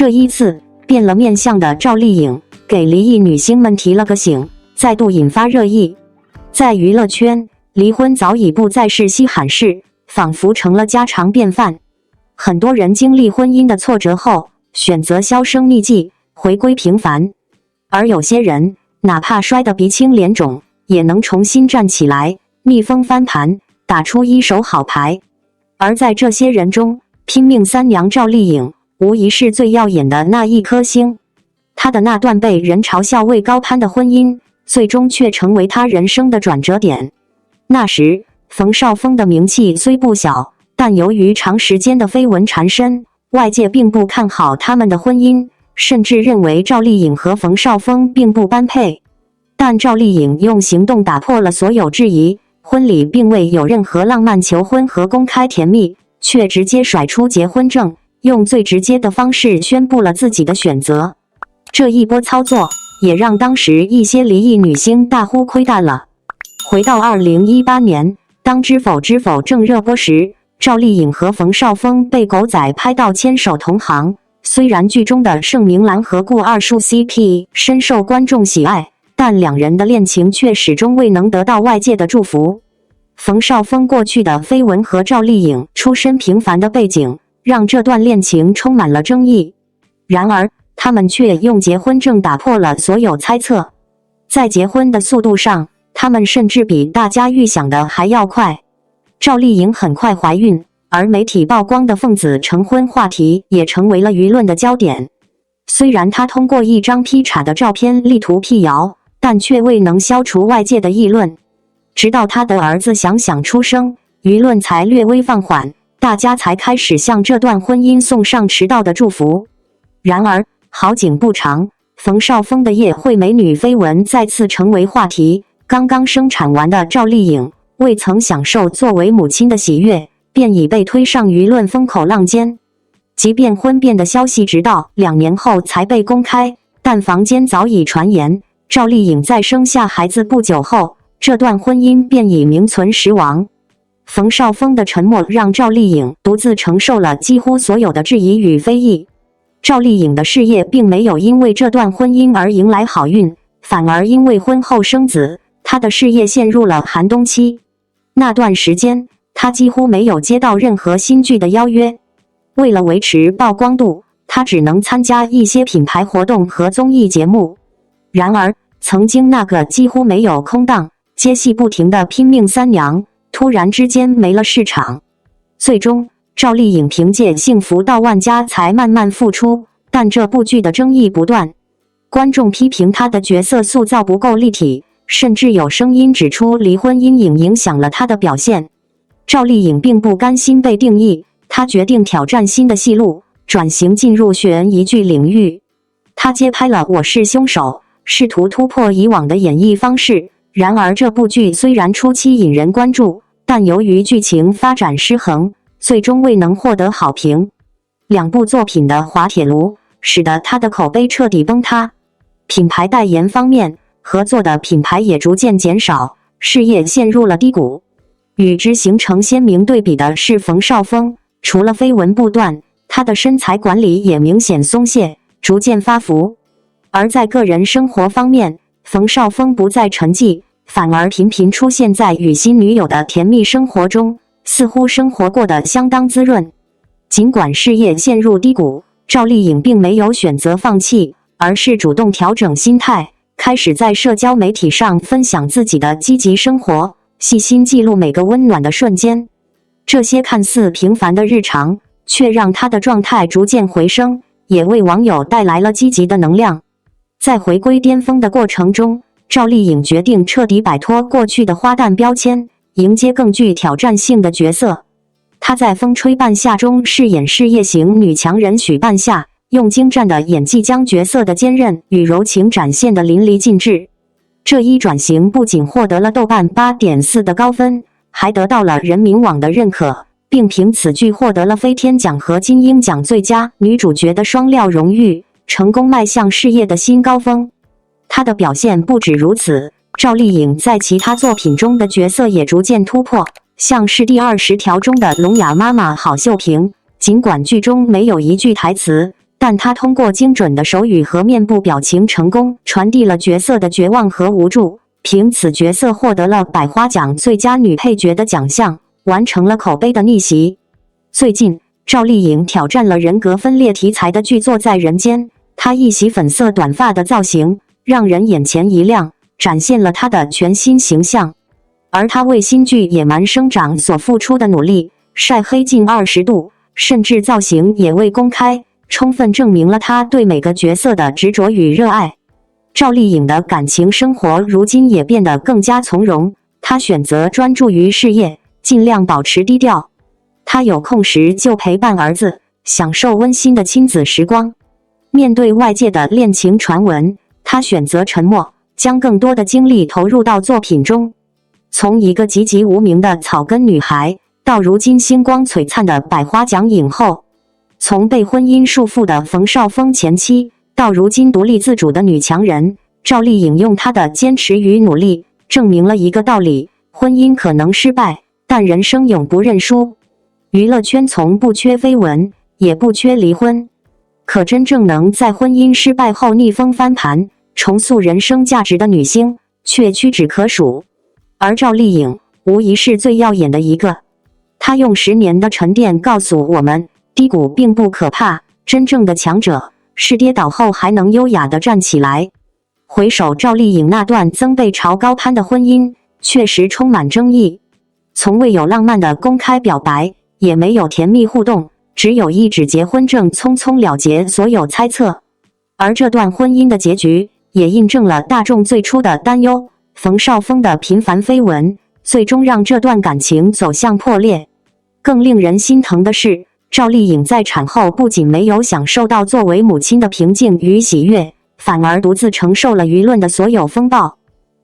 这一次变了面相的赵丽颖给离异女星们提了个醒，再度引发热议。在娱乐圈，离婚早已不再是稀罕事，仿佛成了家常便饭。很多人经历婚姻的挫折后，选择销声匿迹，回归平凡。而有些人，哪怕摔得鼻青脸肿，也能重新站起来，逆风翻盘，打出一手好牌。而在这些人中，拼命三娘赵丽颖无疑是最耀眼的那一颗星。她的那段被人嘲笑位高攀的婚姻，最终却成为她人生的转折点。那时，冯绍峰的名气虽不小，但由于长时间的绯闻缠身，外界并不看好他们的婚姻，甚至认为赵丽颖和冯绍峰并不般配。但赵丽颖用行动打破了所有质疑，婚礼并未有任何浪漫求婚和公开甜蜜，却直接甩出结婚证，用最直接的方式宣布了自己的选择。这一波操作也让当时一些离异女星大呼亏大了。回到2018年，当《知否知否》正热播时，赵丽颖和冯绍峰被狗仔拍到牵手同行。虽然剧中的盛明兰和顾二叔 CP 深受观众喜爱，但两人的恋情却始终未能得到外界的祝福。冯绍峰过去的绯闻和赵丽颖出身平凡的背景，让这段恋情充满了争议。然而，他们却用结婚证打破了所有猜测。在结婚的速度上，他们甚至比大家预想的还要快。赵丽颖很快怀孕，而媒体曝光的奉子成婚话题也成为了舆论的焦点。虽然她通过一张 P 叉的照片力图辟谣，但却未能消除外界的议论。直到她的儿子想出生，舆论才略微放缓，大家才开始向这段婚姻送上迟到的祝福。然而，好景不长，冯绍峰的夜会美女绯闻再次成为话题。刚刚生产完的赵丽颖未曾享受作为母亲的喜悦，便已被推上舆论风口浪尖。即便婚变的消息直到2年后才被公开，但坊间早已传言，赵丽颖在生下孩子不久后，这段婚姻便已名存实亡。冯绍峰的沉默让赵丽颖独自承受了几乎所有的质疑与非议。赵丽颖的事业并没有因为这段婚姻而迎来好运，反而因为婚后生子，她的事业陷入了寒冬期。那段时间，她几乎没有接到任何新剧的邀约。为了维持曝光度，她只能参加一些品牌活动和综艺节目。然而，曾经那个几乎没有空档、接戏不停的拼命三娘，突然之间没了市场。最终，赵丽颖凭借《幸福到万家》才慢慢复出，但这部剧的争议不断。观众批评她的角色塑造不够立体，甚至有声音指出离婚阴影影响了她的表现。赵丽颖并不甘心被定义，她决定挑战新的戏路，转型进入悬疑剧领域。她接拍了《我是凶手》，试图突破以往的演绎方式。然而这部剧虽然初期引人关注，但由于剧情发展失衡，最终未能获得好评。两部作品的滑铁卢，使得她的口碑彻底崩塌。品牌代言方面，合作的品牌也逐渐减少，事业陷入了低谷。与之形成鲜明对比的是冯绍峰，除了绯闻不断，他的身材管理也明显松懈，逐渐发福。而在个人生活方面，冯绍峰不再沉寂，反而频频出现在与新女友的甜蜜生活中，似乎生活过得相当滋润。尽管事业陷入低谷，赵丽颖并没有选择放弃，而是主动调整心态，开始在社交媒体上分享自己的积极生活，细心记录每个温暖的瞬间。这些看似平凡的日常，却让她的状态逐渐回升，也为网友带来了积极的能量。在回归巅峰的过程中，赵丽颖决定彻底摆脱过去的花旦标签，迎接更具挑战性的角色。她在《风吹半夏》中饰演事业型女强人许半夏，用精湛的演技将角色的坚韧与柔情展现得淋漓尽致。这一转型不仅获得了豆瓣 8.4 的高分，还得到了人民网的认可，并凭此剧获得了飞天奖和金鹰奖最佳女主角的双料荣誉，成功迈向事业的新高峰。她的表现不止如此，赵丽颖在其他作品中的角色也逐渐突破，像是第20条中的聋哑妈妈郝秀萍，尽管剧中没有一句台词，但他通过精准的手语和面部表情成功传递了角色的绝望和无助，凭此角色获得了百花奖最佳女配角的奖项，完成了口碑的逆袭。最近，赵丽颖挑战了人格分裂题材的剧作《在人间》，她一袭粉色短发的造型，让人眼前一亮，展现了她的全新形象。而她为新剧《野蛮生长》所付出的努力，晒黑近20度，甚至造型也未公开，充分证明了她对每个角色的执着与热爱。赵丽颖的感情生活如今也变得更加从容，她选择专注于事业，尽量保持低调。她有空时就陪伴儿子，享受温馨的亲子时光。面对外界的恋情传闻，她选择沉默，将更多的精力投入到作品中。从一个籍籍无名的草根女孩，到如今星光璀璨的百花奖影后；从被婚姻束缚的冯绍峰前妻，到如今独立自主的女强人，赵丽颖用她的坚持与努力，证明了一个道理：婚姻可能失败，但人生永不认输。娱乐圈从不缺绯闻，也不缺离婚，可真正能在婚姻失败后逆风翻盘，重塑人生价值的女星，却屈指可数。而赵丽颖无疑是最耀眼的一个。她用10年的沉淀告诉我们，低谷并不可怕，真正的强者是跌倒后还能优雅地站起来。回首赵丽颖那段曾被朝高攀的婚姻，确实充满争议，从未有浪漫的公开表白，也没有甜蜜互动，只有一纸结婚证匆匆了结所有猜测。而这段婚姻的结局，也印证了大众最初的担忧。冯绍峰的频繁绯闻，最终让这段感情走向破裂。更令人心疼的是，赵丽颖在产后不仅没有享受到作为母亲的平静与喜悦，反而独自承受了舆论的所有风暴。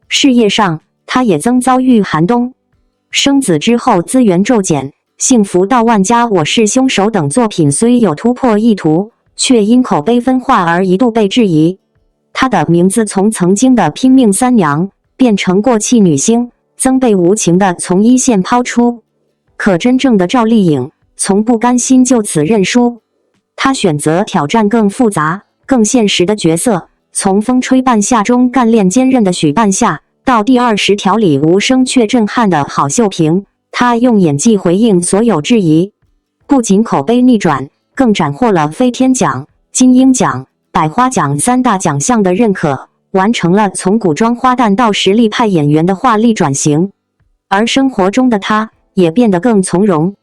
事业上，她也曾遭遇寒冬。生子之后资源骤减，幸福到万家、我是凶手等作品虽有突破意图，却因口碑分化而一度被质疑。她的名字从曾经的拼命三娘变成过气女星，曾被无情地从一线抛出。可真正的赵丽颖从不甘心就此认输，她选择挑战更复杂、更现实的角色，从风吹半夏中干练坚韧的许半夏，到第20条里无声却震撼的郝秀萍，她用演技回应所有质疑，不仅口碑逆转，更斩获了飞天奖、金鹰奖、百花奖3大奖项的认可，完成了从古装花旦到实力派演员的华丽转型。而生活中的她也变得更从容，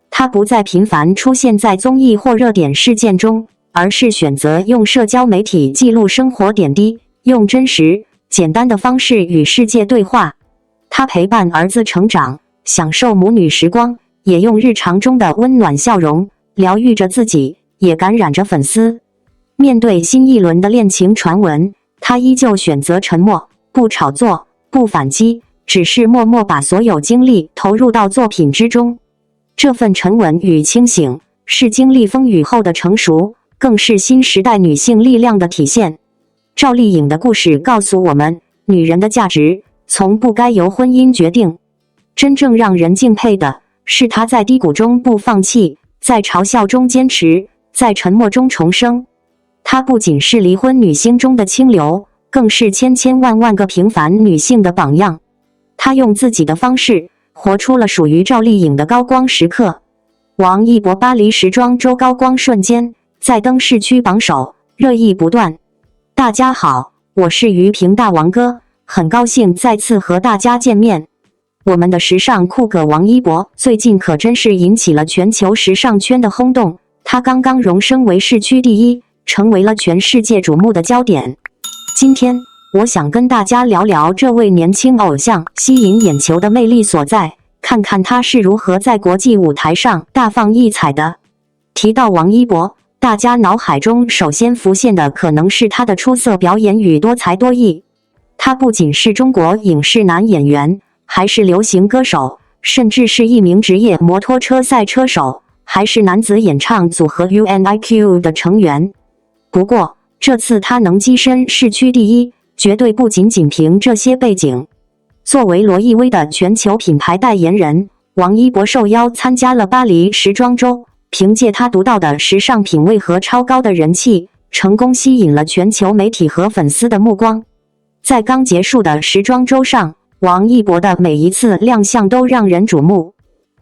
她不再频繁出现在综艺或热点事件中，而是选择用社交媒体记录生活点滴，用真实、简单的方式与世界对话。她陪伴儿子成长，享受母女时光，也用日常中的温暖笑容疗愈着自己，也感染着粉丝。面对新一轮的恋情传闻，她依旧选择沉默，不炒作，不反击，只是默默把所有精力投入到作品之中。这份沉稳与清醒，是经历风雨后的成熟，更是新时代女性力量的体现。赵丽颖的故事告诉我们，女人的价值从不该由婚姻决定。真正让人敬佩的是她在低谷中不放弃，在嘲笑中坚持，在沉默中重生。她不仅是离婚女星中的清流，更是千千万万个平凡女性的榜样。她用自己的方式活出了属于赵丽颖的高光时刻。王一博巴黎时装周高光瞬间在登市区榜首，热议不断。大家好，我是于平大王哥，很高兴再次和大家见面。我们的时尚酷哥王一博最近可真是引起了全球时尚圈的轰动，他刚刚荣升为市区第一，成为了全世界瞩目的焦点。今天我想跟大家聊聊这位年轻偶像吸引眼球的魅力所在，看看他是如何在国际舞台上大放异彩的。提到王一博，大家脑海中首先浮现的可能是他的出色表演与多才多艺。他不仅是中国影视男演员，还是流行歌手，甚至是一名职业摩托车赛车手，还是男子演唱组合 UNIQ 的成员。不过，这次他能跻身市区第一，绝对不仅仅凭这些背景。作为罗意威的全球品牌代言人，王一博受邀参加了巴黎时装周，凭借他独到的时尚品味和超高的人气，成功吸引了全球媒体和粉丝的目光。在刚结束的时装周上，王一博的每一次亮相都让人瞩目。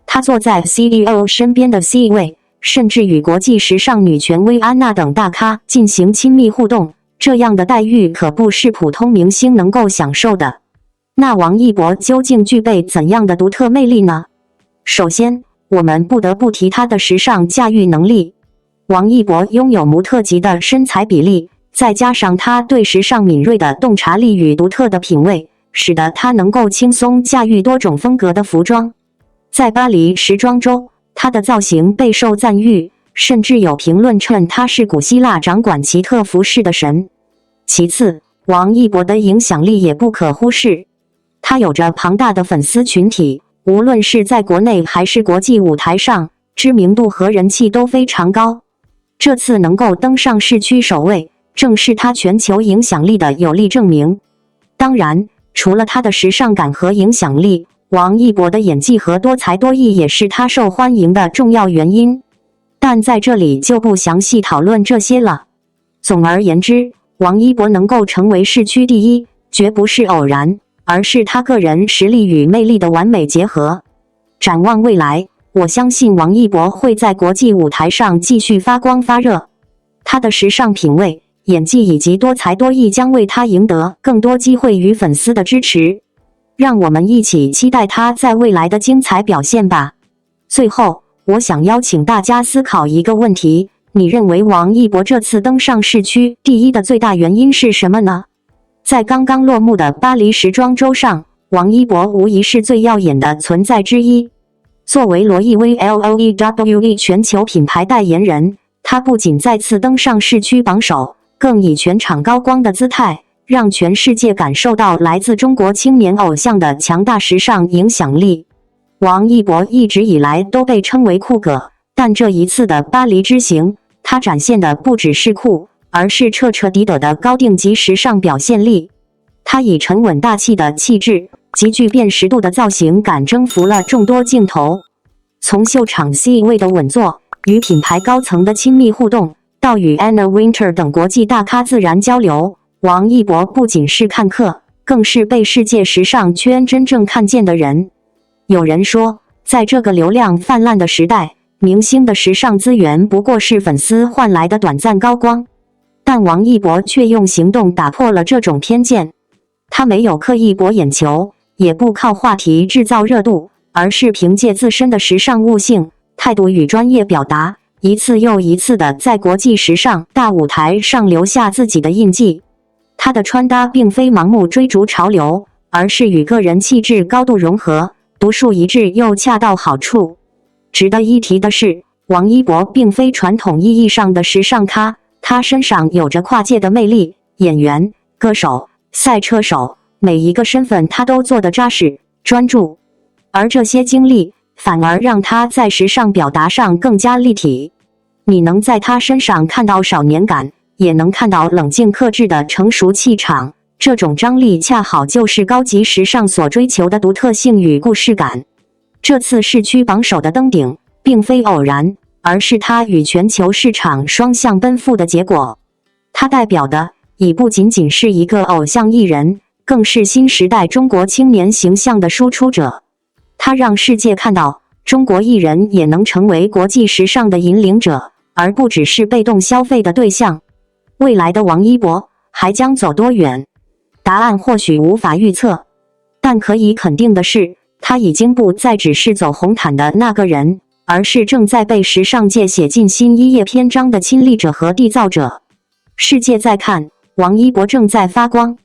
他坐在 CEO 身边的 C 位，甚至与国际时尚女权威安娜等大咖进行亲密互动，这样的待遇可不是普通明星能够享受的。那王一博究竟具备怎样的独特魅力呢？首先，我们不得不提他的时尚驾驭能力。王一博拥有模特级的身材比例，再加上他对时尚敏锐的洞察力与独特的品味，使得他能够轻松驾驭多种风格的服装。在巴黎时装周，他的造型备受赞誉，甚至有评论称他是古希腊掌管奇特服饰的神。其次，王一博的影响力也不可忽视。他有着庞大的粉丝群体，无论是在国内还是国际舞台上，知名度和人气都非常高。这次能够登上世区首位，正是他全球影响力的有力证明。当然，除了他的时尚感和影响力，王一博的演技和多才多艺也是他受欢迎的重要原因。但在这里就不详细讨论这些了。总而言之，王一博能够成为世区第一，绝不是偶然，而是他个人实力与魅力的完美结合。展望未来，我相信王一博会在国际舞台上继续发光发热。他的时尚品味、演技以及多才多艺将为他赢得更多机会与粉丝的支持。让我们一起期待他在未来的精彩表现吧。最后，我想邀请大家思考一个问题：你认为王一博这次登上世区第一的最大原因是什么呢？在刚刚落幕的巴黎时装周上，王一博无疑是最耀眼的存在之一。作为罗意威 LOEWE 全球品牌代言人，他不仅再次登上世区榜首，更以全场高光的姿态，让全世界感受到来自中国青年偶像的强大时尚影响力。王一博一直以来都被称为酷哥，但这一次的巴黎之行，他展现的不只是酷，而是彻彻底底的高定级时尚表现力。他以沉稳大气的气质、极具辨识度的造型感征服了众多镜头。从秀场 C 位的稳坐，与品牌高层的亲密互动，到与 Anna Wintour 等国际大咖自然交流，王一博不仅是看客，更是被世界时尚圈真正看见的人。有人说，在这个流量泛滥的时代，明星的时尚资源不过是粉丝换来的短暂高光。但王一博却用行动打破了这种偏见。他没有刻意博眼球，也不靠话题制造热度，而是凭借自身的时尚悟性、态度与专业表达，一次又一次地在国际时尚大舞台上留下自己的印记。他的穿搭并非盲目追逐潮流，而是与个人气质高度融合，独树一帜又恰到好处。值得一提的是，王一博并非传统意义上的时尚咖，他身上有着跨界的魅力，演员、歌手、赛车手，每一个身份他都做得扎实、专注。而这些经历反而让他在时尚表达上更加立体。你能在他身上看到少年感，也能看到冷静克制的成熟气场，这种张力恰好就是高级时尚所追求的独特性与故事感。这次世区榜首的登顶，并非偶然，而是他与全球市场双向奔赴的结果。他代表的已不仅仅是一个偶像艺人，更是新时代中国青年形象的输出者。他让世界看到，中国艺人也能成为国际时尚的引领者，而不只是被动消费的对象。未来的王一博还将走多远？答案或许无法预测，但可以肯定的是，他已经不再只是走红毯的那个人，而是正在被时尚界写进新一页篇章的亲历者和缔造者。世界在看，王一博正在发光，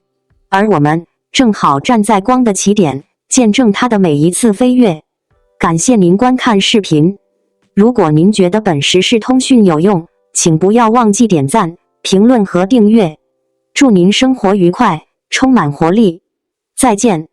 而我们正好站在光的起点，见证他的每一次飞跃。感谢您观看视频。如果您觉得本时事通讯有用，请不要忘记点赞、评论和订阅。祝您生活愉快，充满活力。再见。